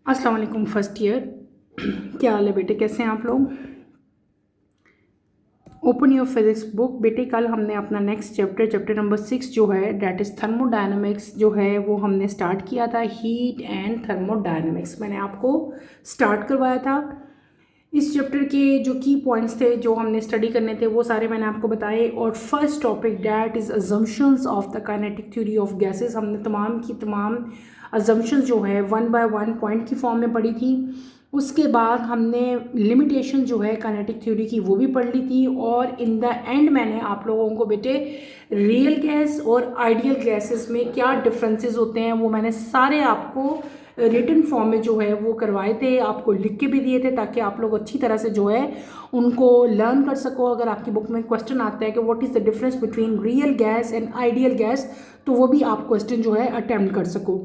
अस्सलाम वालेकुम first year. क्या हाल है बेटे, कैसे हैं आप लोग? ओपन योर फिजिक्स बुक बेटे। कल हमने अपना नेक्स्ट चैप्टर नंबर 6 जो है डैट इज़ थर्मोडायनामिक्स जो है वो हमने स्टार्ट किया था। हीट एंड थर्मोडायनामिक्स मैंने आपको स्टार्ट करवाया था। इस चैप्टर के जो की पॉइंट्स थे जो हमने स्टडी करने थे वो सारे मैंने आपको बताए। और first topic that is assumptions of the kinetic theory of gases. हमने तमाम की तमाम अजम्पशंस जो है 1 बाय 1 पॉइंट की फॉर्म में पढ़ी थी। उसके बाद हमने लिमिटेशन जो है काइनेटिक थ्योरी की वो भी पढ़ ली थी। और इन द एंड मैंने आप लोगों को बेटे रियल गैस और आइडियल गैसेस में क्या डिफरेंसेस होते हैं वो मैंने सारे आपको रिटन फॉर्म में जो है वो करवाए थे, आपको लिख के भी दिए थे ताकि आप लोग अच्छी तरह से जो है उनको लर्न कर सको। अगर आपकी बुक में क्वेश्चन आता है कि what is the difference between real gas and ideal gas, तो वो भी आप क्वेश्चन जो है अटेम्प्ट कर सको।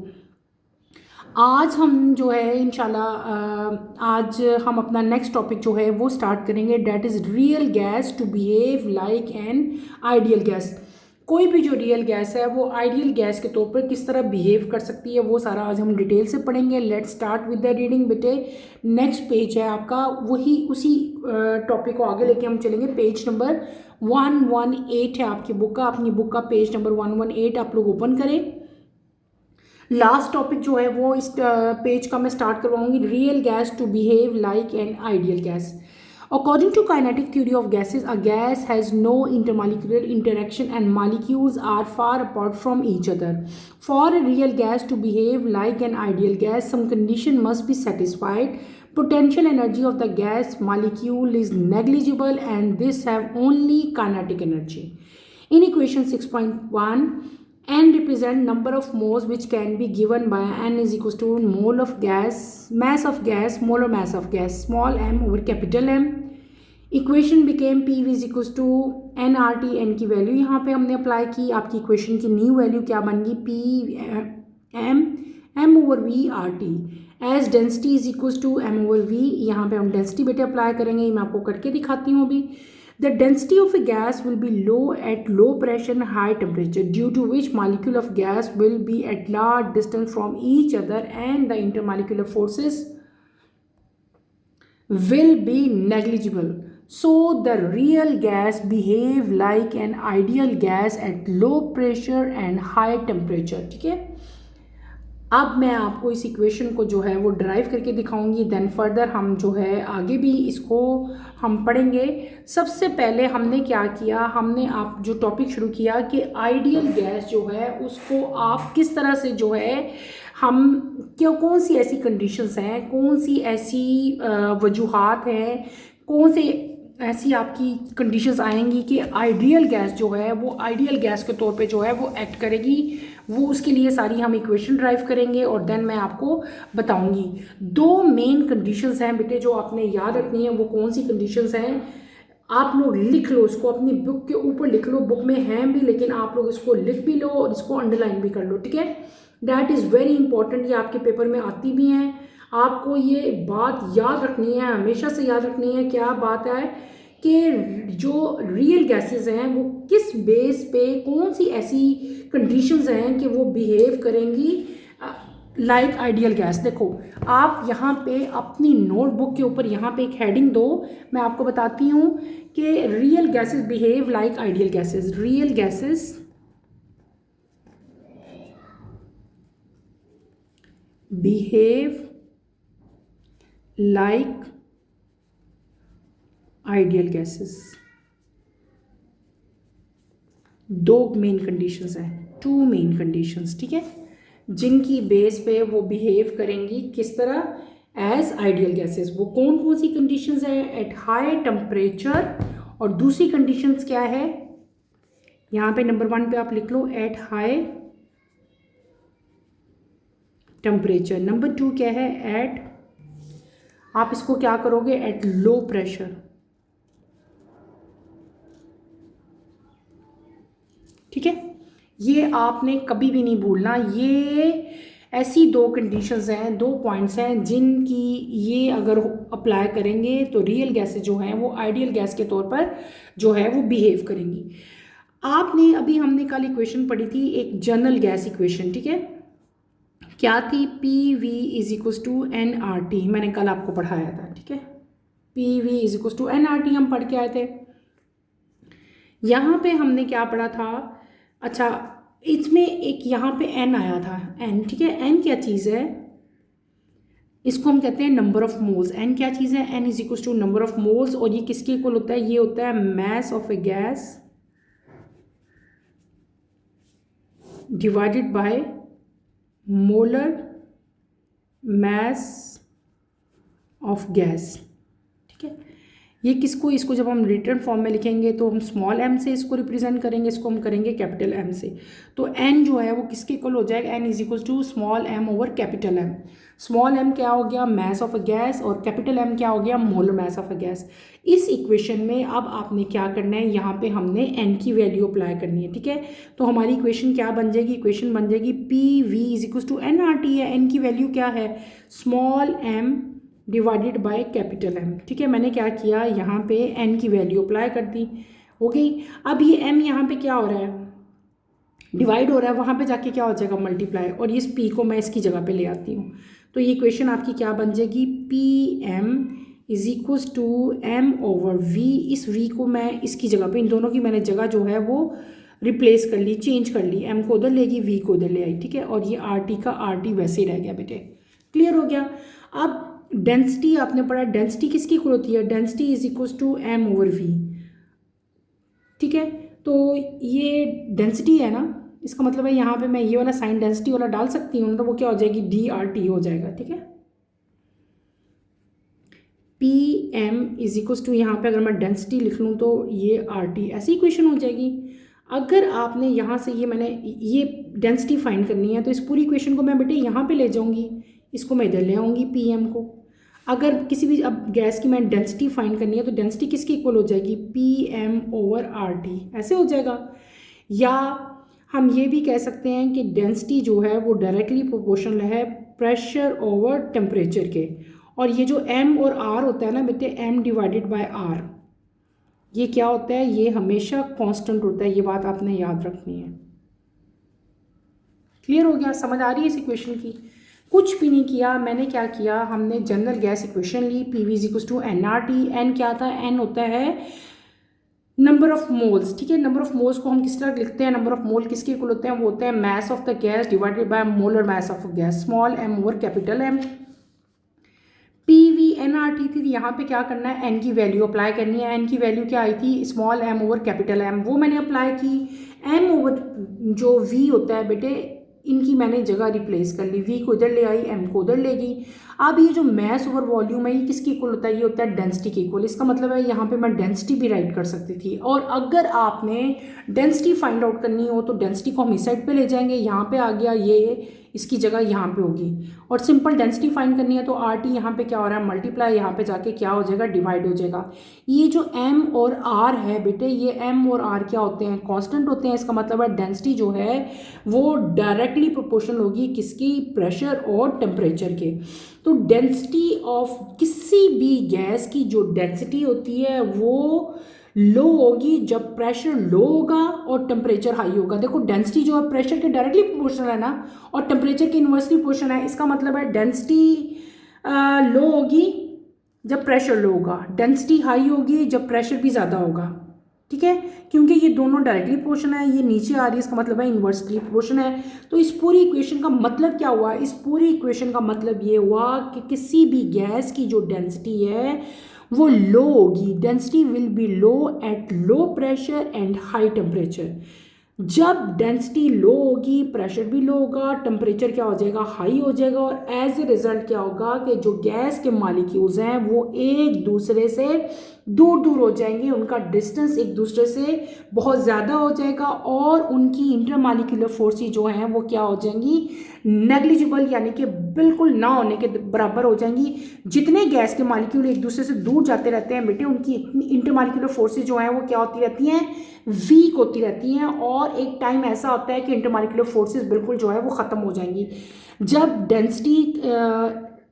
आज हम जो है इंशाल्लाह आज हम अपना नेक्स्ट टॉपिक जो है वो स्टार्ट करेंगे that is real gas to behave like an ideal gas. कोई भी जो रियल गैस है वो आइडियल गैस के तौर पर किस तरह बिहेव कर सकती है वो सारा आज हम डिटेल से पढ़ेंगे। Let's start with the reading बेटे। नेक्स्ट पेज है आपका, वही उसी टॉपिक को आगे लेके हम चलेंगे। पेज नंबर 118 है आपकी बुक का। अपनी बुक का पेज नंबर 118 आप लोग ओपन करें। लास्ट टॉपिक जो है वो इस पेज का मैं स्टार्ट करवाऊंगी। Real gas to behave like an ideal gas. According to kinetic theory of gases, a gas has no intermolecular interaction and molecules are far apart from each other. For a real gas to behave like an ideal gas, some condition must be satisfied. Potential energy of the gas molecule is negligible and this have only kinetic energy. In equation 6.1, n represent number of moles which can be given by n is equals to mole of gas, mass of gas, molar mass of gas, small m over capital M. Equation became P is equals to n R T. N की value यहाँ पे हमने apply की। आपकी equation की new value क्या बन गई? P M M over V R T as density is equals to M over V. यहाँ पे हम डेंसिटी बेटे अप्लाई करेंगे, मैं आपको करके दिखाती हूँ अभी। The density of a gas will be low at low pressure and high temperature, due to which molecule of gas will be at large distance from each other and the intermolecular forces will be negligible. So the real gas behave like an ideal gas at low pressure and high temperature. ठीक है, अब मैं आपको इस equation को जो है वो ड्राइव करके दिखाऊंगी। देन फर्दर हम जो है आगे भी इसको हम पढ़ेंगे। सबसे पहले हमने क्या किया, हमने आप जो टॉपिक शुरू किया कि आइडियल गैस जो है उसको आप किस तरह से जो है हम क्यों, कौन सी ऐसी कंडीशंस हैं, कौन सी ऐसी वजूहात हैं, कौन से ऐसी आपकी कंडीशंस आएंगी कि आइडियल गैस जो है वो आइडियल गैस के तौर पे जो है वो एक्ट करेगी। वो उसके लिए सारी हम इक्वेशन ड्राइव करेंगे और देन मैं आपको बताऊंगी। दो मेन कंडीशंस हैं बेटे जो आपने याद रखनी है। वो कौन सी कंडीशंस हैं आप लोग लिख लो, इसको अपनी बुक के ऊपर लिख लो। बुक में है भी लेकिन आप लोग इसको लिख भी लो और इसको अंडरलाइन भी कर लो। ठीक है, दैट इज़ वेरी इंपॉर्टेंट। ये आपके पेपर में आती भी हैं। आपको ये बात याद रखनी है, हमेशा से याद रखनी है। क्या बात है कि जो रियल गैसेस हैं वो किस बेस पे, कौन सी ऐसी कंडीशंस हैं कि वो बिहेव करेंगी लाइक आइडियल गैस। देखो आप यहाँ पे अपनी नोटबुक के ऊपर यहाँ पे एक हेडिंग दो। मैं आपको बताती हूँ कि real gases behave like ideal gases. Real gases behave like ideal gases. दो मेन कंडीशंस हैं, टू मेन कंडीशंस, ठीक है, जिनकी बेस पे वो बिहेव करेंगी किस तरह एज आइडियल गैसेस। वो कौन कौन सी कंडीशंस हैं? एट हाई टेम्परेचर, और दूसरी कंडीशंस क्या है यहाँ पे नंबर 1 पे आप लिख लो एट हाई टेम्परेचर। नंबर 2 क्या है? एट, आप इसको क्या करोगे? At low pressure. ठीक है, ये आपने कभी भी नहीं भूलना। ये ऐसी दो कंडीशंस हैं, दो पॉइंट्स हैं जिनकी ये अगर अप्लाई करेंगे तो रियल गैसेस जो हैं वो आइडियल गैस के तौर पर जो है वो बिहेव करेंगी। आपने अभी हमने कल इक्वेशन पढ़ी थी एक जनरल गैस इक्वेशन, ठीक है, क्या थी, P V is equal to n R T, मैंने कल आपको पढ़ाया था, ठीक है। P V is equal to n R T हम पढ़ के आए थे। यहाँ पे हमने क्या पढ़ा था, अच्छा इसमें एक यहाँ पे एन आया था, एन, ठीक है। एन क्या चीज़ है, इसको हम कहते हैं नंबर ऑफ मोल्स। एन क्या चीज़ है, n is equal to number of moles, और ये किसके इक्वल होता है, ये होता है mass of a gas divided by molar mass of gas, ठीक है। ये किसको, इसको जब हम रिटर्न फॉर्म में लिखेंगे तो हम स्मॉल एम से इसको रिप्रेजेंट करेंगे, इसको हम करेंगे कैपिटल एम से। तो एन जो है वो किसके इक्वल हो जाएगा, n is equal to small m over capital M. Small m क्या हो गया, मास ऑफ अ गैस, और कैपिटल एम क्या हो गया, molar mass of a gas. इस इक्वेशन में अब आपने क्या करना है, यहाँ पे हमने एन की वैल्यू अप्लाई करनी है, ठीक है। तो हमारी इक्वेशन क्या बन जाएगी, इक्वेशन bन जाएगी P V is equal to n R T है। एन की वैल्यू क्या है, small m divided by capital M, ठीक है। मैंने क्या किया, यहाँ पे एन की वैल्यू अप्लाई कर दी, हो गई। अब ये एम यहाँ पे क्या हो रहा है, डिवाइड हो रहा है, वहाँ पे जाके क्या हो जाएगा, मल्टीप्लाई, और इस पी को मैं इसकी जगह पे ले आती हूँ। तो ये इक्वेशन आपकी क्या बन जाएगी, P M is equal to M over V. इस वी को मैं इसकी जगह पे, इन दोनों की मैंने जगह जो है वो रिप्लेस कर ली, चेंज कर ली। एम को उधर लेगी, वी को उधर ले आई, ठीक है। और ये आर टी का आर टी वैसे ही रह गया बेटे, क्लियर हो गया। अब डेंसिटी आपने पढ़ा, डेंसिटी किसकी इक्वल होती है, density is equal to M over V, ठीक है। तो ये डेंसिटी है ना, इसका मतलब है यहाँ पे मैं ये वाला साइन डेंसिटी वाला डाल सकती हूँ, तो वो क्या हो जाएगी, डी आर टी हो जाएगा, ठीक है। P M is equal to, यहाँ पे अगर मैं डेंसिटी लिख लूँ तो ये आर टी, ऐसी इक्वेशन हो जाएगी। अगर आपने यहाँ से मैंने ये डेंसिटी फाइंड करनी है, तो इस पूरी इक्वेशन को मैं बेटे यहाँ पे ले जाऊँगी, इसको मैं इधर ले आऊँगी पी एम को। अगर किसी भी अब गैस की मैं डेंसिटी फाइंड करनी है, तो डेंसिटी किसकी इक्वल हो जाएगी, P M over R T, ऐसे हो जाएगा। या हम ये भी कह सकते हैं कि डेंसिटी जो है वो डायरेक्टली प्रोपोर्शनल है प्रेशर ओवर टेम्परेचर के, और ये जो एम और आर होता है ना बेटे, एम डिवाइडेड बाय आर, ये क्या होता है, ये हमेशा कांस्टेंट होता है, ये बात आपने याद रखनी है। क्लियर हो गया, समझ आ रही है इस इक्वेशन की। कुछ भी नहीं किया, मैंने क्या किया, हमने जनरल गैस इक्वेशन ली, P V is equal to n R T. N क्या था, एन होता है नंबर ऑफ मोल्स, ठीक है। नंबर ऑफ मोल्स को हम किस तरह लिखते हैं, नंबर ऑफ मोल किसके इक्वल होते हैं, वो होते हैं mass of the gas divided by molar mass of gas, small m over capital M. P V n R T थी, यहाँ पे क्या करना है, एन की वैल्यू अप्लाई करनी है। एन की वैल्यू क्या आई थी, small m over capital M, वो मैंने अप्लाई की। एम ओवर जो वी होता है बेटे, इनकी मैंने जगह रिप्लेस कर ली, वी को इधर ले आई, एम को उधर ले गई। अब ये जो मास ओवर वॉल्यूम है, ये किसकी इक्वल होता है, ये होता है डेंसिटी के इक्वल। इसका मतलब है यहाँ पे मैं डेंसिटी भी राइट कर सकती थी, और अगर आपने डेंसिटी फाइंड आउट करनी हो तो डेंसिटी को हम इस साइड पे ले जाएंगे, यहाँ पे आ गया, ये इसकी जगह यहाँ पे होगी। और सिंपल डेंसिटी फाइंड करनी है तो आर टी यहाँ पे क्या हो रहा है, मल्टीप्लाई, यहाँ पे जाके क्या हो जाएगा, डिवाइड हो जाएगा। ये जो एम और आर है बेटे, ये एम और आर क्या होते हैं, कांस्टेंट होते हैं। इसका मतलब है डेंसिटी जो है वो डायरेक्टली प्रोपोर्शनल होगी किसकी, प्रेशर और टेम्परेचर के। तो डेंसिटी ऑफ किसी भी गैस की जो डेंसिटी होती है वो लो होगी जब प्रेशर लो होगा और टेम्परेचर हाई होगा। देखो डेंसिटी जो है प्रेशर के डायरेक्टली प्रोपोर्शनल है ना, और टेम्परेचर के इन्वर्सली प्रोपोर्शनल है। इसका मतलब है डेंसिटी लो होगी जब प्रेशर लो होगा, डेंसिटी हाई होगी जब प्रेशर भी ज़्यादा होगा, ठीक है। क्योंकि ये दोनों डायरेक्टली प्रोपोर्शनल है, ये नीचे आ रही है, इसका मतलब है इन्वर्सली प्रोपोर्शनल है। तो इस पूरी इक्वेशन का मतलब क्या हुआ, इस पूरी इक्वेशन का मतलब ये हुआ कि किसी भी गैस की जो डेंसिटी है वो लो होगी, density will be low at low pressure and high temperature. जब डेंसिटी लो होगी, प्रेशर भी लो होगा, टेम्परेचर क्या हो जाएगा, हाई हो जाएगा, और एज ए रिजल्ट क्या होगा कि जो गैस के मॉलिक्यूल्स हैं वो एक दूसरे से दूर दूर हो जाएंगे, उनका डिस्टेंस एक दूसरे से बहुत ज़्यादा हो जाएगा, और उनकी इंटरमॉलिक्यूलर फोर्सेस जो हैं वो क्या हो जाएंगी, नेग्लिजिबल, यानी कि बिल्कुल ना होने के बराबर हो जाएंगी। जितने गैस के मॉलिक्यूल एक दूसरे से दूर जाते रहते हैं बेटे, उनकी इंटरमॉलिक्यूलर फोर्सेस जो हैं वो क्या होती रहती हैं, वीक होती रहती हैं, और एक टाइम ऐसा होता है कि इंटरमॉलिक्यूलर फोर्सेस बिल्कुल जो है वो ख़त्म हो जाएंगी। जब डेंसिटी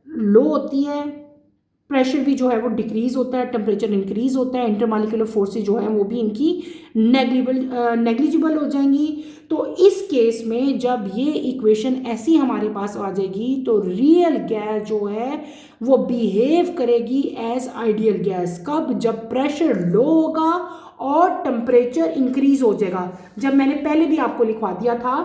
लो होती है प्रेशर भी जो है वो डिक्रीज़ होता है, टेम्परेचर इंक्रीज़ होता है, इंटरमॉलिक्यूलर फोर्सेज जो है वो भी इनकी नेग्लिजिबल हो जाएंगी। तो इस केस में जब ये इक्वेशन ऐसी हमारे पास आ जाएगी तो रियल गैस जो है वो बिहेव करेगी एज आइडियल गैस। कब? जब प्रेशर लो होगा और टेम्परेचर इंक्रीज हो जाएगा। जब मैंने पहले भी आपको लिखवा दिया था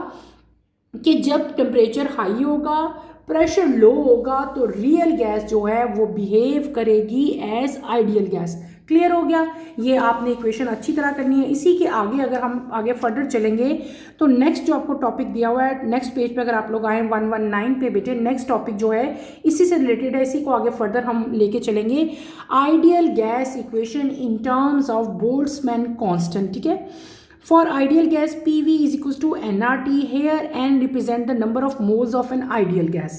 कि जब टेम्परेचर हाई होगा, प्रेशर लो होगा, तो रियल गैस जो है वो बिहेव करेगी एज आइडियल गैस। क्लियर हो गया? ये आपने इक्वेशन अच्छी तरह करनी है। इसी के आगे अगर हम आगे फर्दर चलेंगे तो नेक्स्ट जो आपको टॉपिक दिया हुआ है नेक्स्ट पेज पे अगर आप लोग आए 119 पे बेटे, नेक्स्ट टॉपिक जो है इसी से रिलेटेड है, इसी को आगे फर्दर हम लेके चलेंगे। Ideal gas equation in terms of Boltzmann constant. ठीक है, for ideal gas PV is equals to nRT. Here n represent the number of moles of an ideal gas.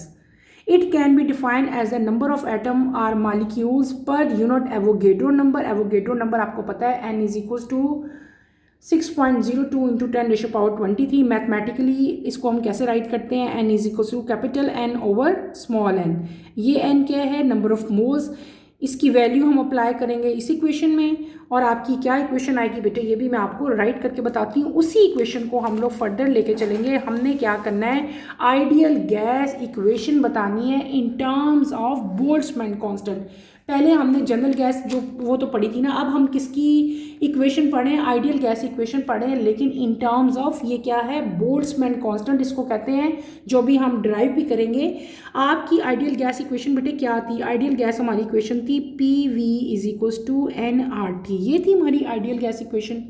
It can be defined as the number of atom or molecules per unit Avogadro number. Avogadro number आपको पता है n is equals to 6.02 into 10 ratio power 23। Mathematically इसको हम कैसे right करते हैं? n is equals to capital N over small n। ये n क्या है? Number of moles. इसकी वैल्यू हम अप्लाई करेंगे इस इक्वेशन में, और आपकी क्या इक्वेशन आएगी बेटे ये भी मैं आपको राइट करके बताती हूँ। उसी इक्वेशन को हम लोग फर्दर लेके चलेंगे। हमने क्या करना है? आइडियल गैस इक्वेशन बतानी है इन टर्म्स ऑफ बोल्ट्जमैन कांस्टेंट। पहले हमने जनरल गैस जो वो तो पढ़ी थी ना, अब हम किसकी इक्वेशन पढ़ें? आइडियल गैस इक्वेशन पढ़ें, लेकिन इन टर्म्स ऑफ ये क्या है? बोल्ट्जमैन कांस्टेंट इसको कहते हैं, जो भी हम ड्राइव भी करेंगे। आपकी आइडियल गैस इक्वेशन बेटे क्या थी? आइडियल गैस हमारी इक्वेशन थी PV is equals to nRT। ये थी हमारी आइडियल गैस इक्वेशन।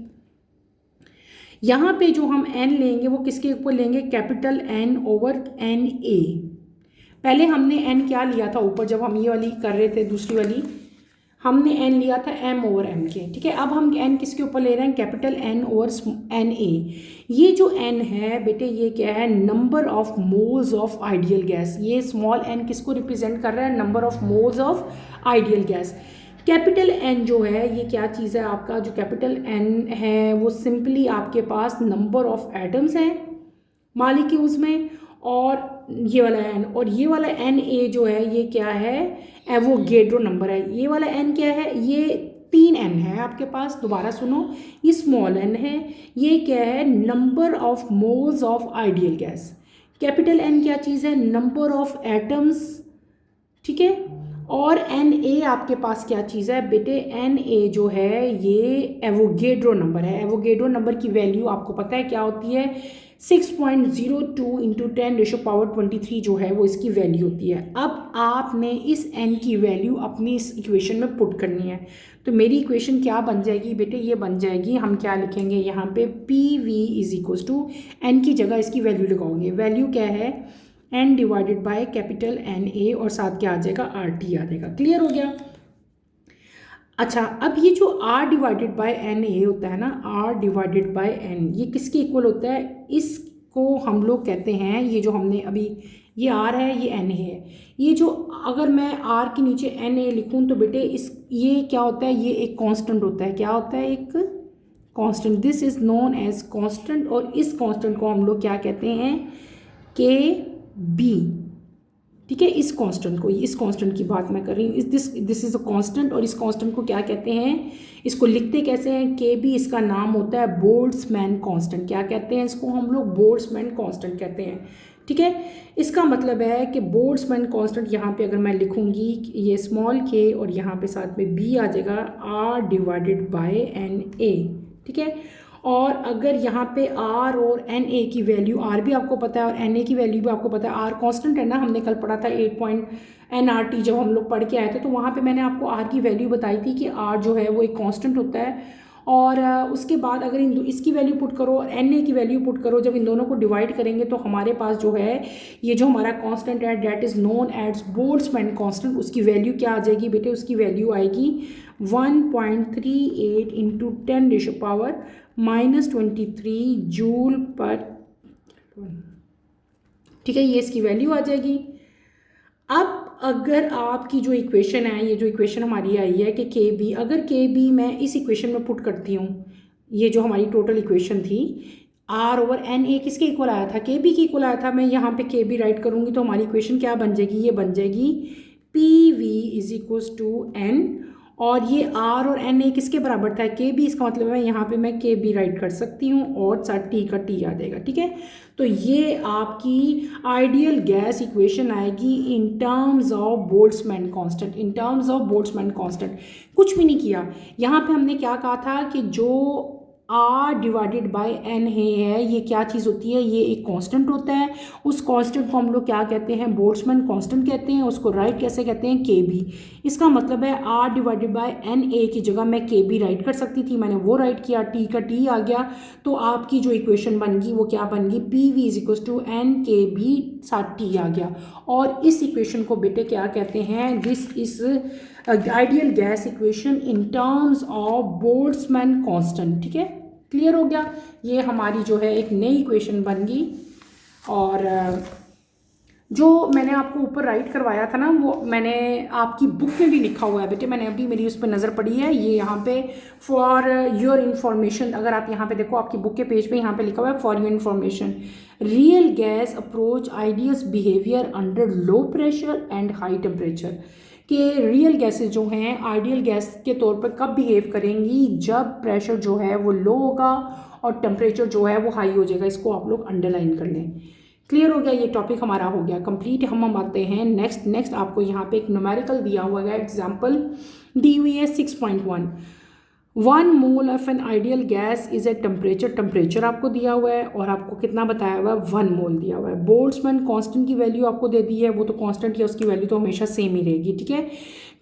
यहाँ पे जो हम n लेंगे वो किसके ऊपर लेंगे? Capital N over Na। पहले हमने n क्या लिया था ऊपर, जब हम ये वाली कर रहे थे दूसरी वाली, हमने n लिया था m ओवर m के। ठीक है, अब हम n किसके ऊपर ले रहे हैं? Capital N over Na। ये जो n है बेटे ये क्या है? Number of moles of ideal gas. ये स्मॉल n किसको रिप्रेजेंट कर रहा है? Number of moles of ideal gas. Capital N जो है ये क्या चीज़ है? आपका जो कैपिटल N है वो सिंपली आपके पास नंबर ऑफ एटम्स हैं मॉलिक्यूल्स में, और ये वाला n, और ये वाला Na जो है ये क्या है? एवोगेड्रो नंबर है। ये वाला n क्या है? ये 3n है आपके पास। दोबारा सुनो, ये स्मॉल n है, ये क्या है? Number of moles of ideal gas. Capital N क्या चीज़ है? Number of atoms. ठीक है, और Na आपके पास क्या चीज़ है बेटे? Na जो है ये एवोगेड्रो नंबर है। एवोगेड्रो नंबर की वैल्यू आपको पता है क्या होती है? 6.02 इंटू 10 रेशो पावर 23 जो है वो इसकी वैल्यू होती है। अब आपने इस n की वैल्यू अपनी इस इक्वेशन में पुट करनी है। तो मेरी इक्वेशन क्या बन जाएगी बेटे? ये बन जाएगी, हम क्या लिखेंगे यहाँ पे? PV is equals to n की जगह इसकी वैल्यू लगाओगे। वैल्यू क्या है? n divided by capital Na, और साथ क्या आ जाएगा? RT आ जाएगा। क्लियर हो गया? अच्छा, अब ये जो R डिवाइडेड बाय Na होता है ना, R डिवाइडेड बाय n, ये किसके इक्वल होता है? इसको हम लोग कहते हैं, ये जो हमने अभी ये R है ये Na है, ये जो अगर मैं R के नीचे Na लिखूं तो बेटे इस ये क्या होता है? ये एक कांस्टेंट होता है। क्या होता है? एक constant. This is known as constant, और इस कांस्टेंट को हम लोग क्या कहते हैं? KB। ठीक है, इस कांस्टेंट को, इस कांस्टेंट की बात मैं कर रही हूँ। दिस इज अ कांस्टेंट, और इस कांस्टेंट को क्या कहते हैं? इसको लिखते कैसे हैं? KB। इसका नाम होता है बोल्ट्जमैन कांस्टेंट। क्या कहते हैं इसको? हम लोग बोल्ट्जमैन कांस्टेंट कहते हैं। ठीक है, इसका मतलब है कि बोल्ट्जमैन कांस्टेंट यहाँ पे अगर मैं लिखूँगी ये स्मॉल k और यहाँ पे साथ में B आ जाएगा, R डिवाइडेड बाय Na। ठीक है, और अगर यहाँ पे R और Na की वैल्यू, R भी आपको पता है और Na की वैल्यू भी आपको पता है। R कांस्टेंट है ना, हमने कल पढ़ा था 8.nRT जब हम लोग पढ़ के आए थे, तो वहाँ पे मैंने आपको R की वैल्यू बताई थी कि R जो है वो एक कांस्टेंट होता है। और उसके बाद अगर इसकी वैल्यू पुट करो और Na की वैल्यू पुट करो, जब इन दोनों को डिवाइड करेंगे तो हमारे पास जो है ये जो हमारा कांस्टेंट है that is known as Boltzmann constant, उसकी वैल्यू क्या आ जाएगी बेटे? उसकी वैल्यू आएगी 1.38 इंटू 10 रेशो पावर -23 जूल पर। ठीक है, ये इसकी वैल्यू आ जाएगी। अब अगर आपकी जो इक्वेशन है, ये जो इक्वेशन हमारी आई है कि KB, अगर KB मैं इस इक्वेशन में पुट करती हूँ, ये जो हमारी टोटल इक्वेशन थी, R ओवर Na किसके इक्वल आया था? KB के इक्वल आया था। मैं यहाँ पे KB राइट करूँगी तो हमारी इक्वेशन क्या बन जाएगी? ये बन जाएगी P V is equals to N, और ये आर और एन ए किसके बराबर था, के बी। इसका मतलब है यहाँ पे मैं के बी राइट कर सकती हूँ और साथ टी का टी आ जाएगा, ठीक है। तो ये आपकी आइडियल गैस इक्वेशन आएगी इन terms of Boltzmann constant. In terms of Boltzmann constant कुछ भी नहीं किया, यहाँ पे हमने क्या कहा था कि जो आर डिवाइडेड बाय एन है ये क्या चीज़ होती है, ये एक कांस्टेंट होता है। उस कांस्टेंट को हम लोग क्या कहते हैं, बोल्ट्जमैन कांस्टेंट कहते हैं। उसको राइट कैसे कहते हैं, के बी। इसका मतलब है R divided by N A की जगह मैं के बी राइट कर सकती थी, मैंने वो राइट किया, टी का टी आ गया। तो आपकी जो इक्वेशन बन गई वो क्या बन गई, P V is equal to N K B साथ टी आ गया। और इस इक्वेशन को बेटे क्या कहते हैं, this is ideal gas equation in terms of Boltzmann constant, ठीक है। क्लियर हो गया, ये हमारी जो है एक नई इक्वेशन बन गई। और जो मैंने आपको ऊपर राइट करवाया था ना, वो मैंने आपकी बुक में भी लिखा हुआ है बेटे, मैंने अभी मेरी उस पर नज़र पड़ी है। ये यहाँ पे फॉर योर इन्फॉर्मेशन, अगर आप यहाँ पे देखो आपकी बुक के पेज पे यहाँ पे लिखा हुआ है for your information, real gas approach ideas behaviour under low pressure and high temperature. कि रियल गैसेज जो हैं आइडियल गैस के तौर पर कब बिहेव करेंगी, जब प्रेशर जो है वो लो होगा और टेम्परेचर जो है वो हाई हो जाएगा। इसको आप लोग अंडरलाइन कर लें। क्लियर हो गया, ये टॉपिक हमारा हो गया कंप्लीट। हम आते हैं नेक्स्ट आपको यहाँ पे एक न्यूमेरिकल दिया हुआ है, एग्जाम्पल दी हुई है 6.1। 1 mole of N ideal gas is a temperature आपको दिया हुआ है और आपको कितना बताया हुआ है, 1 मोल दिया हुआ है। बोल्ट्जमैन कांस्टेंट की वैल्यू आपको दे दी है, वो तो कांस्टेंट है, उसकी वैल्यू तो हमेशा सेम ही रहेगी, ठीक है।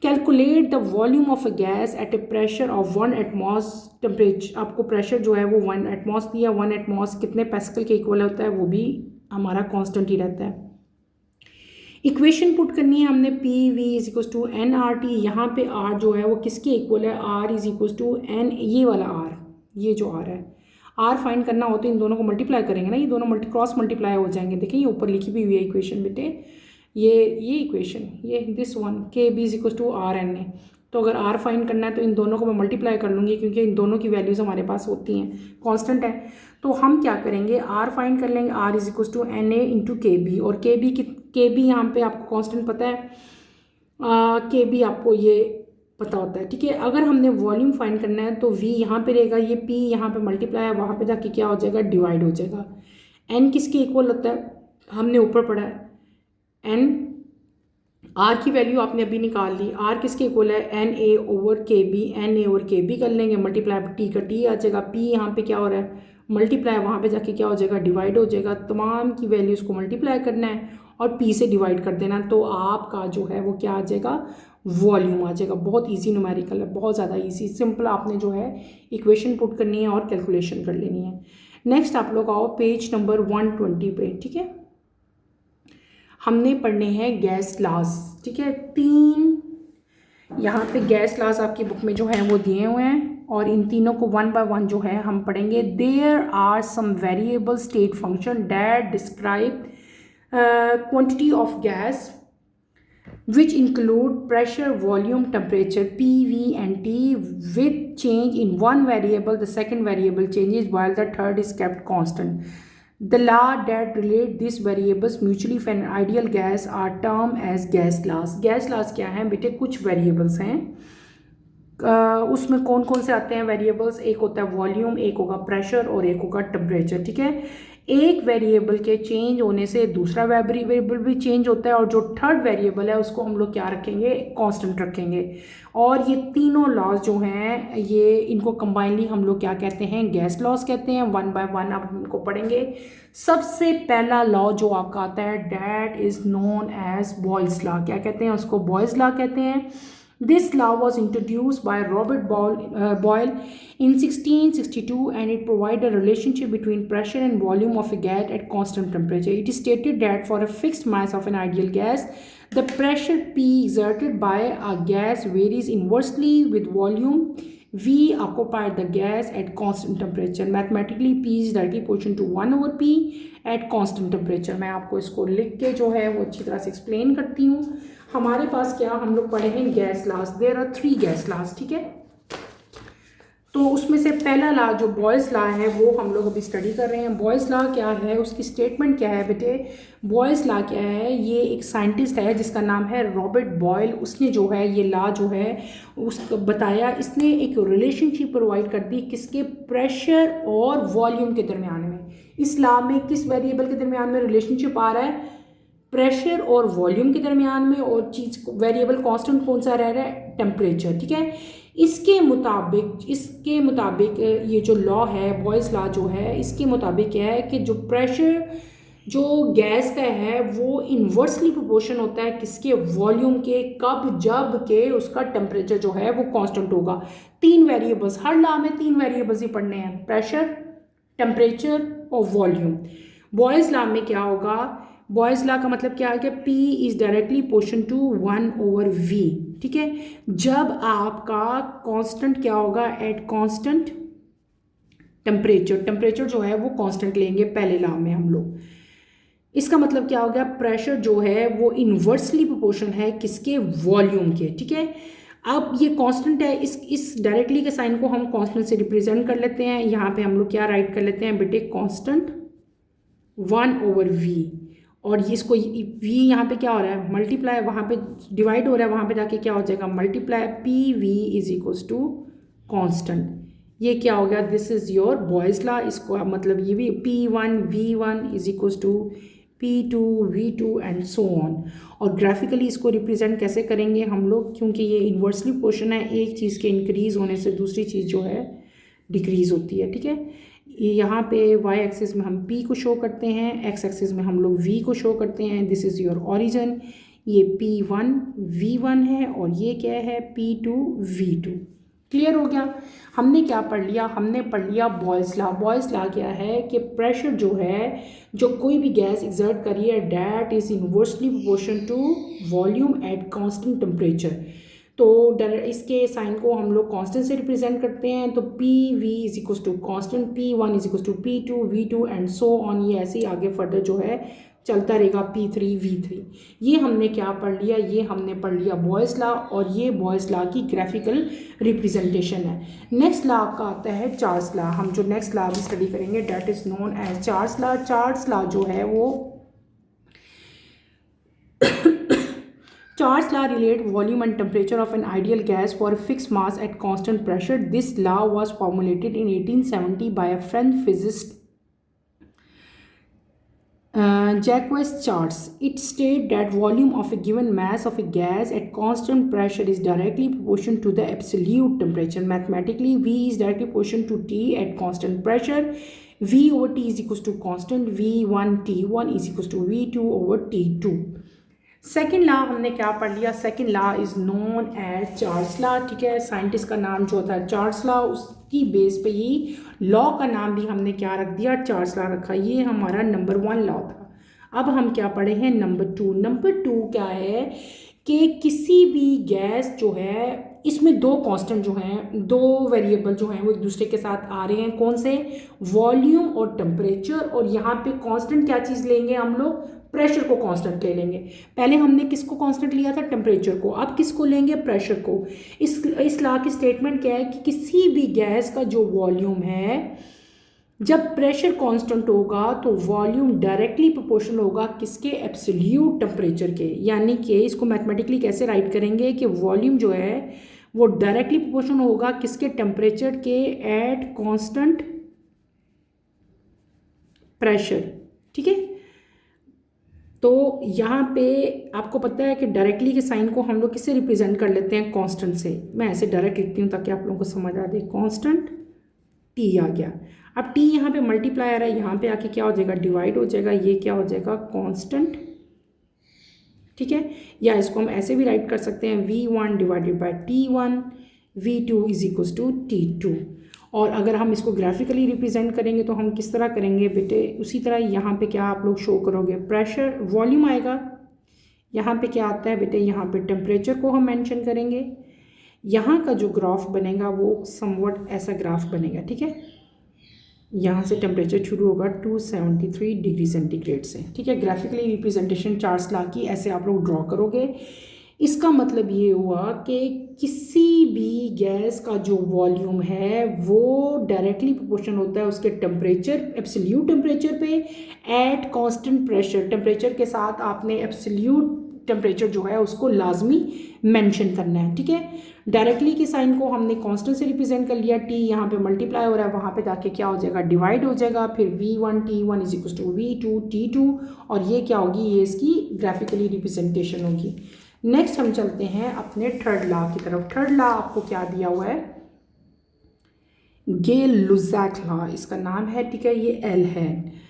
Calculate the volume of a gas at A pressure of 1 Atmos temperature. आपको प्रेशर जो है वो 1 एटमॉस दिया, 1 एटमॉस कितने पैस्कल के इक्वल होता है, वो भी हमारा कांस्टेंट ही रहता है। इक्वेशन पुट करनी है हमने, P V is equal to n R T. यहाँ पे आर जो है वो किसके इक्वल है, R is equal to N, ये वाला आर, ये जो आर है, आर फाइंड करना हो तो इन दोनों को मल्टीप्लाई करेंगे ना, ये दोनों क्रॉस मल्टीप्लाई हो जाएंगे। देखिए ये ऊपर लिखी भी हुई है इक्वेशन बेटे, ये इक्वेशन, ये this one, K B is equal to R N A. तो अगर आर फाइंड करना है तो इन दोनों को मैं मल्टीप्लाई कर लूँगी, क्योंकि इन दोनों की वैल्यूज़ हमारे पास होती हैं, कांस्टेंट है। तो हम क्या करेंगे, आर फाइंड कर लेंगे, R is equal to N A into K B. और के बी यहाँ पे आपको कांस्टेंट पता है, के बी आपको ये पता होता है, ठीक है। अगर हमने वॉल्यूम फाइंड करना है तो वी यहाँ पे रहेगा, ये पी यहाँ पे मल्टीप्लाई है, वहाँ पे जाके क्या हो जाएगा, डिवाइड हो जाएगा। एन किसके इक्वल होता है, हमने ऊपर पढ़ा है, एन, आर की वैल्यू आपने अभी निकाल ली, आर किसके इक्वल है, एन ए ओवर के बी, एन ए ओवर के बी कर लेंगे, मल्टीप्लाई टी का टी आ जाएगा, पी यहाँ पे क्या हो रहा है, मल्टीप्लाई, वहाँ पे जाके क्या हो जाएगा, डिवाइड हो जाएगा। तमाम की वैल्यूज़ को मल्टीप्लाई करना है और पी से डिवाइड कर देना, तो आपका जो है वो क्या आ जाएगा, वॉल्यूम आ जाएगा। बहुत ईजी न्यूमेरिकल है, बहुत ज़्यादा ईजी, सिंपल। आपने जो है इक्वेशन पुट करनी है और कैलकुलेशन कर लेनी है। नेक्स्ट आप लोग आओ पेज नंबर 120 पे, ठीक है। हमने पढ़ने हैं गैस लॉज, ठीक है। 3 यहाँ पे गैस लॉज आपकी बुक में जो है वो दिए हुए हैं और इन तीनों को 1 बाय 1 जो है हम पढ़ेंगे। There are some variable state function that describe quantity of gas which include pressure, volume, temperature, P, V and T with change in one variable, the second variable changes while the third is kept constant. The law that relate these variables mutually for an ideal gas are termed as gas laws. gas laws क्या हैं बेटे, कुछ variables हैं, उसमें कौन कौन से आते हैं वेरिएबल्स, एक होता है वॉल्यूम, एक होगा प्रेशर और एक होगा टेम्परेचर, ठीक है। एक वेरिएबल के चेंज होने से दूसरा वेरिएबल भी चेंज होता है और जो थर्ड वेरिएबल है उसको हम लोग क्या रखेंगे, कांस्टेंट रखेंगे। और ये तीनों लॉज जो हैं ये इनको कंबाइनली हम लोग क्या कहते हैं, गैस लॉज कहते हैं। 1 बाय 1 आप इनको पढ़ेंगे। सबसे पहला लॉ जो आपका आता है that is known as Boyle's law. क्या कहते हैं उसको, बॉयल्स लॉ कहते हैं। This law was introduced by Robert Boyle in 1662 and it provided a relationship between pressure and volume of a gas at constant temperature. It is stated that for a fixed mass of an ideal gas, the pressure P exerted by a gas varies inversely with volume V occupied the gas at constant temperature. Mathematically, P is directly proportional to 1 over P at constant temperature. मैं आपको इसको लिख के जो है वो अच्छी तरह से एक्सप्लेन करती हूँ। हमारे पास क्या हम लोग पढ़े हैं gas laws. There are 3 gas laws, ठीक है। तो उसमें से पहला लॉ जो बॉयज़ लॉ है वो हम लोग अभी स्टडी कर रहे हैं। बॉयज़ लॉ क्या है, उसकी स्टेटमेंट क्या है बेटे। बॉयज़ लॉ क्या है, ये एक साइंटिस्ट है जिसका नाम है रॉबर्ट बॉयल। उसने जो है ये लॉ जो है उसको बताया। इसने एक रिलेशनशिप प्रोवाइड कर दी किसके, प्रेशर और वॉल्यूम के दरमियान में। इस लॉ में किस वेरिएबल के दरमियान में रिलेशनशिप आ रहा है, प्रेशर और वॉल्यूम के दरमियान में, और चीज़ वेरिएबल कांस्टेंट कौन सा रह रहा है, टेम्परेचर। ठीक है, इसके मुताबिक ये जो लॉ है बॉयज़ लॉ जो है, इसके मुताबिक क्या है कि जो प्रेशर जो गैस का है वो इन्वर्सली प्रोपोर्शन होता है किसके, वॉल्यूम के। कब, जब के उसका टेम्परेचर जो है वो कांस्टेंट होगा। 3 वेरिएबल्स, हर लॉ में 3 वेरिएबल्स ही पढ़ने हैं, प्रेशर, टेम्परेचर और वॉल्यूम। बॉयज़ लॉ में क्या होगा, बॉयज़ लॉ का मतलब क्या है कि P is directly portion to 1/V। ठीक है, जब आपका कांस्टेंट क्या होगा, एट कांस्टेंट टेम्परेचर जो है वो कांस्टेंट लेंगे पहले लॉ में हम लोग। इसका मतलब क्या हो गया, प्रेशर जो है वो इन्वर्सली प्रोपोर्शन है किसके, वॉल्यूम के। ठीक है, अब ये कांस्टेंट है, इस डायरेक्टली के साइन को हम कांस्टेंट से रिप्रेजेंट कर लेते हैं। यहाँ पे हम लोग क्या राइट कर लेते हैं बेटे, कांस्टेंट 1/V। और इसको V यहाँ पे क्या हो रहा है, मल्टीप्लाई, वहाँ पे डिवाइड हो रहा है, वहाँ पे जाके क्या हो जाएगा, multiply, PV is equals to constant. ये क्या हो गया, this is your Boyle's law. इसको मतलब ये भी P1 V1 is equals to P2 V2 and so on. और ग्राफिकली इसको रिप्रेजेंट कैसे करेंगे हम लोग, क्योंकि ये इन्वर्सली पोर्शन है, एक चीज़ के इंक्रीज़ होने से दूसरी चीज़ जो है डिक्रीज़ होती है। ठीक है, यहाँ पे y एक्सिस में हम P को शो करते हैं, x एक्सिस में हम लोग V को शो करते हैं। दिस इज़ योर ओरिजिन, ये P1 V1 है और ये क्या है, P2 V2। क्लियर हो गया। हमने क्या पढ़ लिया, हमने पढ़ लिया बॉयज़ लॉ। बॉयज़ लॉ क्या है कि प्रेशर जो है, जो कोई भी गैस एग्जर्ट करी है, that is inversely proportion to volume at constant temperature. तो इसके साइन को हम लोग कांस्टेंट से रिप्रेजेंट करते हैं। तो PV is equal to constant, P1 is equal to P2 V2 and so on. ये ऐसे ही आगे फर्दर जो है चलता रहेगा, P3 V3। ये हमने क्या पढ़ लिया, ये हमने पढ़ लिया बॉयज़ लॉ, और ये बॉयज़ लॉ की ग्राफिकल रिप्रेजेंटेशन है। नेक्स्ट लॉ आपका आता है चार्ल्स लॉ। हम जो नेक्स्ट लॉ भी स्टडी करेंगे that is known as Charles law. Charles law जो है वो Charles law relate volume and temperature of an ideal gas for a fixed mass at constant pressure. This law was formulated in 1870 by a French physicist Jacques Charles. It states that volume of a given mass of a gas at constant pressure is directly proportional to the absolute temperature. Mathematically, V is directly proportional to T at constant pressure. V over T is equals to constant. V1 T1 is equals to V2 over T2. Second law हमने क्या पढ़ लिया, second law is known as Charles law. ठीक है, scientist का नाम जो होता है चार्ल्स लॉ, उसकी बेस पे ही लॉ का नाम भी हमने क्या रख दिया, चार्ल्स लॉ रखा। ये हमारा नंबर 1 लॉ था। अब हम क्या पढ़े हैं, नंबर 2। नंबर 2 क्या है कि किसी भी गैस जो है, इसमें 2 कांस्टेंट जो हैं, 2 वेरिएबल जो हैं वो एक दूसरे के साथ आ रहे हैं। कौन से, वॉल्यूम और टेम्परेचर। और यहाँ पे कांस्टेंट क्या चीज़ लेंगे हम लोग, प्रेशर को कांस्टेंट ले लेंगे। पहले हमने किसको कांस्टेंट लिया था, टेम्परेचर को। अब किसको लेंगे, प्रेशर को। इस लॉ की स्टेटमेंट क्या है कि किसी भी गैस का जो वॉल्यूम है, जब प्रेशर कांस्टेंट होगा तो वॉल्यूम डायरेक्टली प्रोपोर्शनल होगा किसके, एब्सोल्यूट टेम्परेचर के। यानी कि इसको मैथमेटिकली कैसे राइट करेंगे कि वॉल्यूम जो है वो डायरेक्टली प्रोपोर्शनल होगा किसके, टेम्परेचर के एट कांस्टेंट प्रेशर। ठीक है, तो यहाँ पे आपको पता है कि डायरेक्टली के साइन को हम लोग किससे रिप्रेजेंट कर लेते हैं, कांस्टेंट से। मैं ऐसे डायरेक्ट लिखती हूँ ताकि आप लोगों को समझ आ दे। कांस्टेंट T आ गया। अब T यहाँ पे मल्टीप्लाई आ रहा है, यहाँ पे आके क्या हो जाएगा, डिवाइड हो जाएगा। ये क्या हो जाएगा, कांस्टेंट। ठीक है, या इसको हम ऐसे भी राइट कर सकते हैं, V1 divided by T1, V2 is equals to T2। और अगर हम इसको ग्राफिकली रिप्रेजेंट करेंगे तो हम किस तरह करेंगे बेटे, उसी तरह यहाँ पे क्या आप लोग शो करोगे, प्रेशर वॉल्यूम आएगा। यहाँ पे क्या आता है बेटे, यहाँ पे टेम्परेचर को हम मेंशन करेंगे। यहाँ का जो ग्राफ बनेगा वो समवट ऐसा ग्राफ बनेगा। ठीक है, यहाँ से टेम्परेचर शुरू होगा 273 डिग्री सेंटीग्रेड से। ठीक है, ग्राफिकली रिप्रेजेंटेशन चार्ल्स लॉ की ऐसे आप लोग ड्रॉ करोगे। इसका मतलब ये हुआ कि किसी भी गैस का जो वॉल्यूम है वो डायरेक्टली प्रोपोर्शनल होता है उसके टेम्परेचर, एब्सोल्यूट टेम्परेचर पे एट कांस्टेंट प्रेशर। टेम्परेचर के साथ आपने एब्सोल्यूट टेम्परेचर जो है उसको लाजमी मेंशन करना है, ठीक है। डायरेक्टली के साइन को हमने कांस्टेंट से रिप्रेजेंट कर लिया, टी यहाँ पे मल्टीप्लाई हो रहा है, वहाँ पे जाके क्या हो जाएगा, डिवाइड हो जाएगा, फिर V1 T1 is equal to V2 T2, और ये क्या होगी, ये इसकी ग्राफिकली रिप्रेजेंटेशन होगी। नेक्स्ट हम चलते हैं अपने थर्ड लॉ की तरफ। थर्ड लॉ आपको क्या दिया हुआ है, गे-लुसाक लॉ इसका नाम है, ठीक है, ये L है।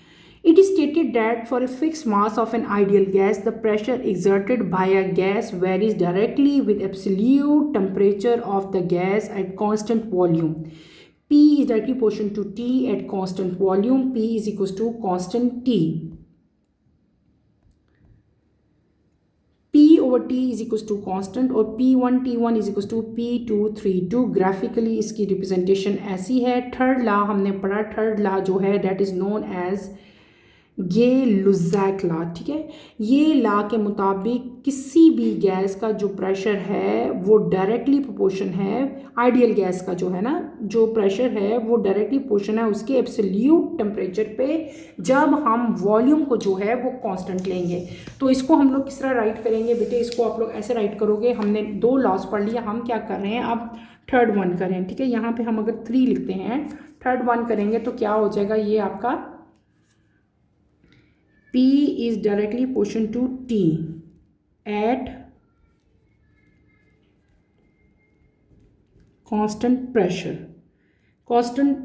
It is stated that for a fixed mass of an ideal gas, the pressure exerted by a gas varies directly with absolute temperature of the gas at constant volume. P is directly proportional to T at constant volume. P is equals to constant T. P over T is equals to constant और P1 T1 is equals to P2 3 2। Graphically इसकी representation ऐसी है। Third law हमने पढ़ा, third law जो है that is known as Gay Lussac law, ठीक है। ये लॉ के मुताबिक किसी भी गैस का जो प्रेशर है वो डायरेक्टली प्रोपोर्शन है, आइडियल गैस का जो है ना, जो प्रेशर है वो डायरेक्टली प्रोपोर्शन है उसके एब्सोल्यूट टेम्परेचर पे, जब हम वॉल्यूम को जो है वो कांस्टेंट लेंगे। तो इसको हम लोग किस तरह राइट करेंगे बेटे, इसको आप लोग ऐसे राइट करोगे, हमने दो लॉस पढ़ लिया, हम क्या कर रहे हैं अब थर्ड वन करें, ठीक है। यहाँ पे हम अगर 3 लिखते हैं, थर्ड वन करेंगे तो क्या हो जाएगा, ये आपका P is directly proportional to T at constant pressure। Constant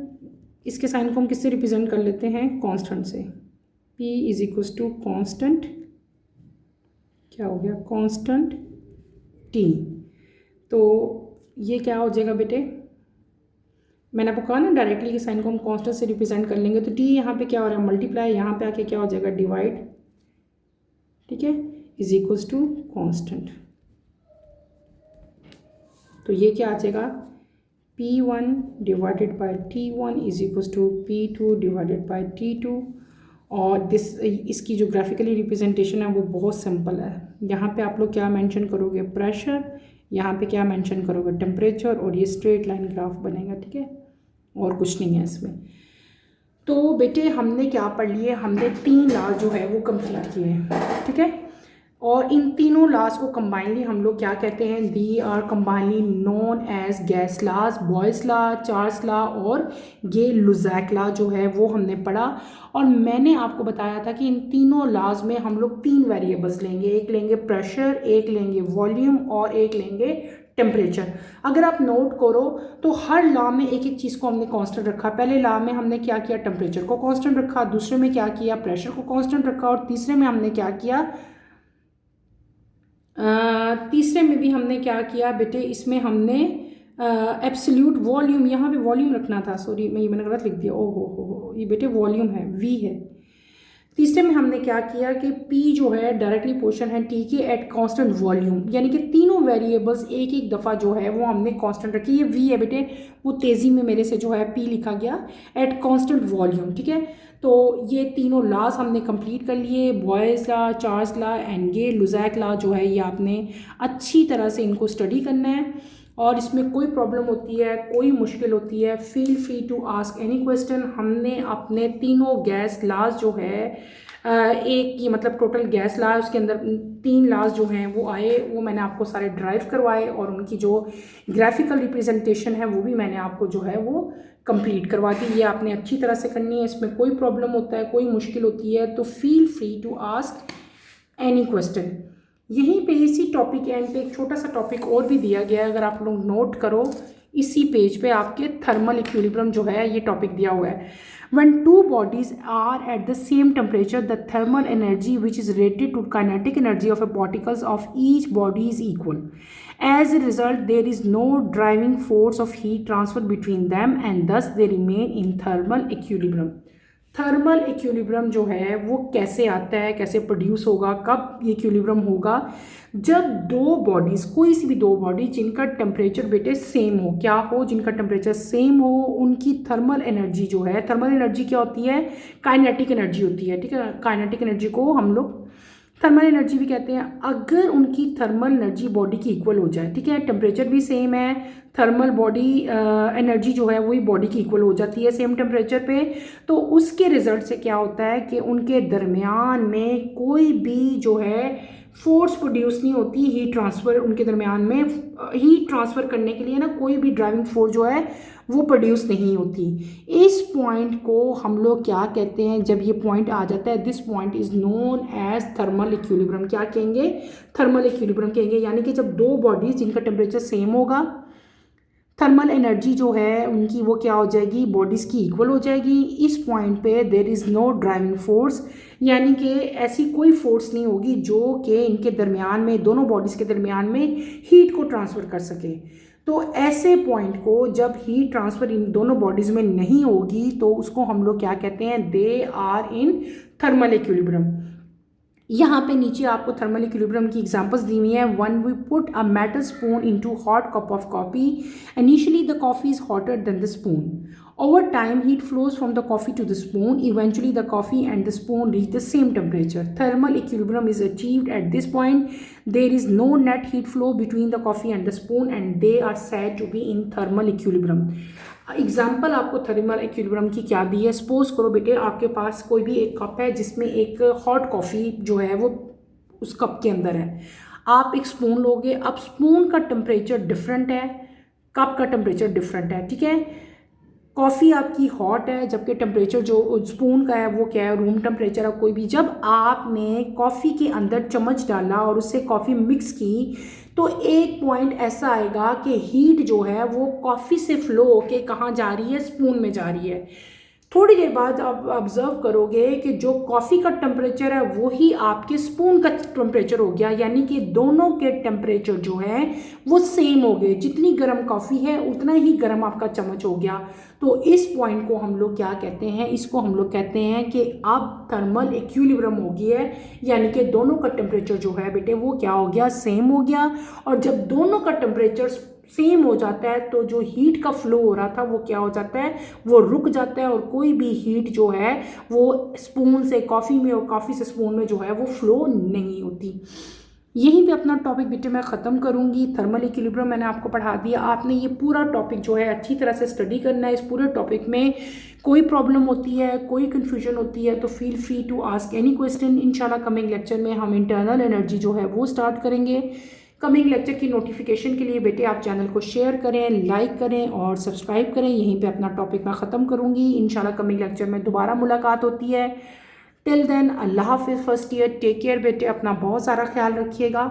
इसके साइन को हम किससे रिप्रेजेंट कर लेते हैं, कांस्टेंट से। P is equals to constant, क्या हो गया, कांस्टेंट T। तो ये क्या हो जाएगा बेटे, मैंने आपको कहा ना डायरेक्टली के साइन को हम कांस्टेंट से रिप्रेजेंट कर लेंगे, तो टी यहाँ पे क्या हो रहा है, मल्टीप्लाई, यहाँ पे आके क्या हो जाएगा, डिवाइड, ठीक है, इज इक्वल्स टू कांस्टेंट। तो ये क्या आ जाएगा, P1 divided by T1 is equals to P2 divided by T2। और इसकी जो ग्राफिकली रिप्रेजेंटेशन है वो बहुत सिंपल है। यहाँ पे आप लोग क्या मेंशन करोगे, प्रेशर, यहाँ पे क्या मेंशन करोगे, टेम्परेचर, और ये स्ट्रेट लाइन ग्राफ बनेगा, ठीक है, और कुछ नहीं है इसमें। तो बेटे हमने क्या पढ़ लिए, हमने 3 लॉ जो है वो कंप्लीट किए, ठीक है। और इन तीनों लॉज को कंबाइनली हम लोग क्या कहते हैं, they are combinedly known as gas laws, Boyle's law, Charles law और गे-लुसाक लॉ जो है वो हमने पढ़ा। और मैंने आपको बताया था कि इन तीनों लॉज में हम लोग 3 वेरिएबल्स लेंगे, एक लेंगे प्रेशर, एक लेंगे वॉल्यूम और एक लेंगे टेम्परेचर। अगर आप नोट करो तो हर लॉ में एक एक चीज़ को हमने कांस्टेंट रखा। पहले लॉ में हमने क्या किया, टेम्परेचर को कांस्टेंट रखा, दूसरे में क्या किया, प्रेशर को कांस्टेंट रखा, और तीसरे में हमने क्या किया, तीसरे में भी हमने क्या किया बेटे, इसमें हमने एब्सोल्यूट वॉल्यूम, यहाँ पे वॉल्यूम रखना था, सॉरी मैंने गलत लिख दिया, ओ हो, ये बेटे वॉल्यूम है, वी है। तीसरे में हमने क्या किया कि P जो है डायरेक्टली पोर्शन है T के एट कांस्टेंट वॉल्यूम, यानी कि तीनों वेरिएबल्स एक एक दफ़ा जो है वो हमने कांस्टेंट रखी। ये V है बेटे, वो तेज़ी में मेरे से जो है P लिखा गया एट कांस्टेंट वॉल्यूम, ठीक है। तो ये तीनों लॉज हमने कंप्लीट कर लिए, Boyle's law, Charles law and Gay Lussac law जो है ये आपने अच्छी तरह से इनको स्टडी करना है। और इसमें कोई प्रॉब्लम होती है, कोई मुश्किल होती है, feel free to ask any question. हमने अपने तीनों गैस लॉज जो है एक ये मतलब टोटल गैस लॉ उसके अंदर 3 लॉज जो हैं वो आए, वो मैंने आपको सारे ड्राइव करवाए, और उनकी जो ग्राफिकल रिप्रेजेंटेशन है वो भी मैंने आपको जो है वो कंप्लीट करवा दी। ये आपने अच्छी तरह से करनी है, इसमें कोई प्रॉब्लम होता है, कोई मुश्किल होती है तो feel free to ask any question. यहीं पे इसी टॉपिक एंड पे एक छोटा सा टॉपिक और भी दिया गया है, अगर आप लोग नोट करो इसी पेज पे आपके थर्मल इक्विलिब्रियम जो है ये टॉपिक दिया हुआ है। When two bodies are at the same temperature, the thermal energy which is related to kinetic energy of a particles of each body is equal. As a result, there is no driving force of heat transfer between them and thus they remain in thermal equilibrium. Thermal equilibrium जो है वो कैसे आता है, कैसे produce होगा, कब ये इक्विलिब्रियम होगा, जब दो बॉडीज़, कोई सी भी दो बॉडी जिनका टेम्परेचर बेटे सेम हो, क्या हो, जिनका टेम्परेचर सेम हो, उनकी थर्मल एनर्जी जो है, थर्मल एनर्जी क्या होती है, काइनेटिक एनर्जी होती है, ठीक है। काइनेटिक एनर्जी को हम लोग थर्मल एनर्जी भी कहते हैं अगर उनकी थर्मल एनर्जी बॉडी की इक्वल हो जाए, ठीक है, टेम्परेचर भी सेम है, थर्मल बॉडी एनर्जी जो है वही बॉडी की इक्वल हो जाती है सेम टेम्परेचर पे, तो उसके रिजल्ट से क्या होता है कि उनके दरमियान में कोई भी जो है फोर्स प्रोड्यूस नहीं होती, हीट ट्रांसफ़र उनके दरमियान में हीट ट्रांसफ़र करने के लिए ना कोई भी ड्राइविंग फोर्स जो है वो प्रोड्यूस नहीं होती। इस पॉइंट को हम लोग क्या कहते हैं, जब ये पॉइंट आ जाता है, this point is known as thermal equilibrium. क्या कहेंगे? थर्मल इक्विलिब्रियम कहेंगे। यानी कि जब दो बॉडीज जिनका टेम्परेचर सेम होगा, थर्मल एनर्जी जो है उनकी वो क्या हो जाएगी, बॉडीज़ की इक्वल हो जाएगी। इस पॉइंट पे there is no driving force, यानी कि ऐसी कोई फोर्स नहीं होगी जो कि इनके दरमियान में, दोनों बॉडीज़ के दरमियान में हीट को ट्रांसफ़र कर सके। तो ऐसे पॉइंट को जब हीट ट्रांसफ़र इन दोनों बॉडीज़ में नहीं होगी तो उसको हम लोग क्या कहते हैं, they are in thermal equilibrium. यहाँ पे नीचे आपको थर्मल इक्विलिब्रियम की एग्जांपल्स दी हुई हैं। When we put a metal spoon into hot cup of coffee, initially the coffee is hotter than the spoon, over time heat flows from the coffee to the spoon, eventually the coffee and the spoon reach the same temperature. Thermal equilibrium is achieved at this point. There is no net heat flow between the coffee and the spoon and they are said to be in thermal equilibrium. Example आपको thermal equilibrium की क्या दी है, suppose करो बेटे आपके पास कोई भी एक कप है जिसमें एक हॉट कॉफ़ी जो है वो उस कप के अंदर है, आप एक स्पून लोगे, अब स्पून का टेम्परेचर डिफरेंट है, कप का टेम्परेचर डिफरेंट है, ठीक है, कॉफ़ी आपकी हॉट है जबकि टेम्परेचर जो स्पून का है वो क्या है, रूम टेम्परेचर है कोई भी। जब आपने कॉफ़ी के अंदर चम्मच डाला और उससे कॉफ़ी मिक्स की तो एक पॉइंट ऐसा आएगा कि हीट जो है वो कॉफ़ी से फ्लो होके कहाँ जा रही है, स्पून में जा रही है। थोड़ी देर बाद आप ऑब्जर्व करोगे कि जो कॉफ़ी का टेम्परेचर है वही आपके स्पून का टेम्परेचर हो गया, यानी कि दोनों के टेम्परेचर जो है वो सेम हो गए। जितनी गर्म कॉफ़ी है उतना ही गर्म आपका चम्मच हो गया। तो इस पॉइंट को हम लोग क्या कहते हैं, इसको हम लोग कहते हैं कि अब थर्मल इक्विलिब्रियम हो गया है, यानी कि दोनों का टेम्परेचर जो है बेटे वो क्या हो गया, सेम हो गया। और जब दोनों का टेम्परेचर सेम हो जाता है तो जो हीट का फ्लो हो रहा था वो क्या हो जाता है, वो रुक जाता है और कोई भी हीट जो है वो स्पून से कॉफ़ी में और कॉफ़ी से स्पून में जो है वो फ्लो नहीं होती। यहीं पे अपना टॉपिक बेटे मैं ख़त्म करूँगी। थर्मल इक्विलिब्रियम मैंने आपको पढ़ा दिया, आपने ये पूरा टॉपिक जो है अच्छी तरह से स्टडी करना है। इस पूरे टॉपिक में कोई प्रॉब्लम होती है, कोई कन्फ्यूजन होती है तो feel free to ask any question. इंशाल्लाह कमिंग लेक्चर में हम इंटरनल एनर्जी जो है वो स्टार्ट करेंगे। कमिंग लेक्चर की नोटिफिकेशन के लिए बेटे आप चैनल को शेयर करें, लाइक करें और सब्सक्राइब करें। यहीं पे अपना टॉपिक मैं ख़त्म करूँगी। इंशाल्लाह कमिंग लेक्चर में दोबारा मुलाकात होती है। टिल देन अल्लाह हाफिज़। फर्स्ट ईयर टेक केयर बेटे, अपना बहुत सारा ख्याल रखिएगा।